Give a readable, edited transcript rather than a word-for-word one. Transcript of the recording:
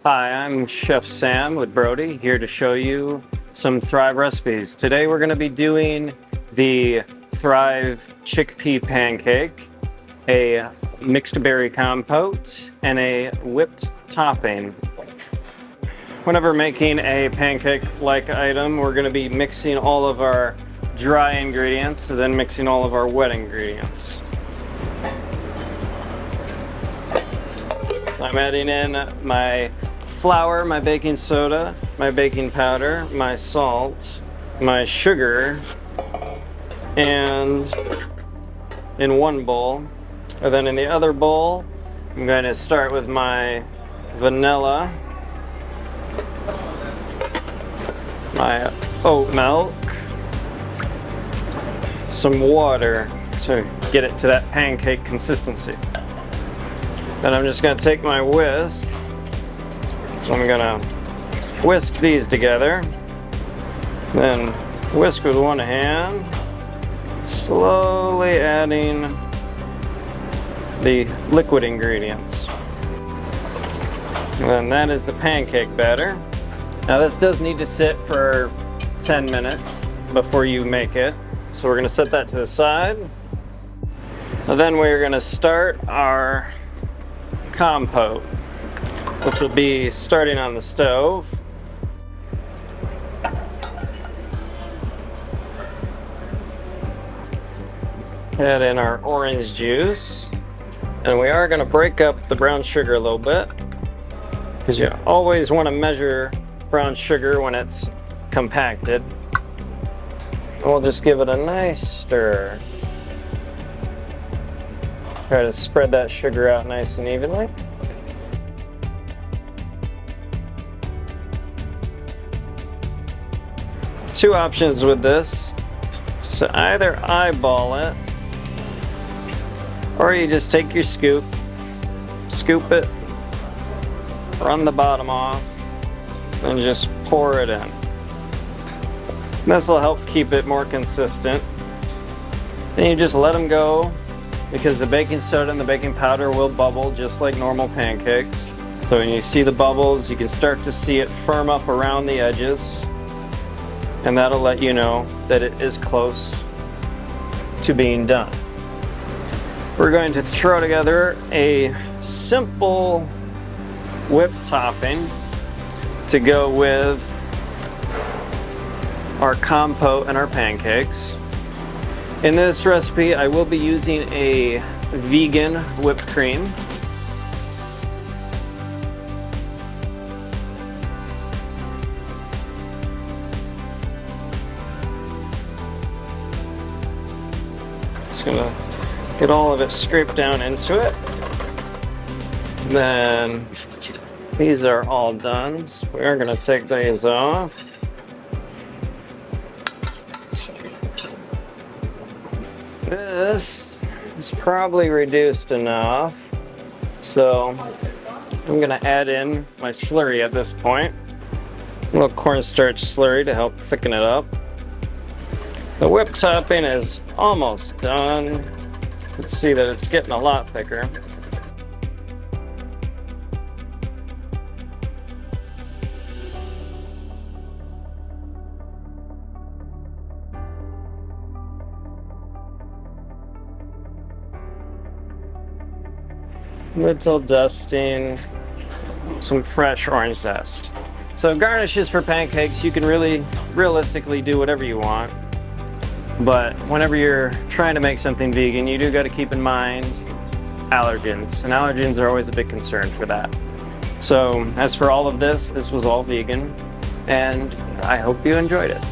Hi, I'm Chef Sam with Brody, here to show you some Thrive recipes. Today we're going to be doing the Thrive chickpea pancake, a mixed berry compote, and a whipped topping. Whenever making a pancake-like item, we're going to be mixing all of our dry ingredients and then mixing all of our wet ingredients. So I'm adding in my flour, my baking soda, my baking powder, my salt, my sugar, and in one bowl. And then in the other bowl, I'm going to start with my vanilla, my oat milk, some water to get it to that pancake consistency. Then I'm just going to take my whisk. So I'm going to whisk these together. Then whisk with one hand, slowly adding the liquid ingredients. And then that is the pancake batter. Now this does need to sit for 10 minutes before you make it. So we're going to set that to the side. And then we're going to start our compote, which will be starting on the stove. Add in our orange juice, and we are going to break up the brown sugar a little bit, because you always want to measure brown sugar when it's compacted. And we'll just give it a nice stir. Try to spread that sugar out nice and evenly. Two options with this. So either eyeball it, or you just take your scoop, scoop it, run the bottom off, and just pour it in. This will help keep it more consistent. Then you just let them go, because the baking soda and the baking powder will bubble just like normal pancakes. So when you see the bubbles, you can start to see it firm up around the edges, and that'll let you know that it is close to being done. We're going to throw together a simple whipped topping to go with our compote and our pancakes. In this recipe, I will be using a vegan whipped cream. Just gonna get all of it scraped down into it. Then these are all done, so we are gonna take these off. This is probably reduced enough, so I'm gonna add in my slurry at this point. A little cornstarch slurry to help thicken it up. The whipped topping is almost done. You can see that it's getting a lot thicker. Little dusting, some fresh orange zest. So garnishes for pancakes, you can really realistically do whatever you want. But whenever you're trying to make something vegan, you do got to keep in mind allergens. And allergens are always a big concern for that. So as for all of this, this was all vegan. And I hope you enjoyed it.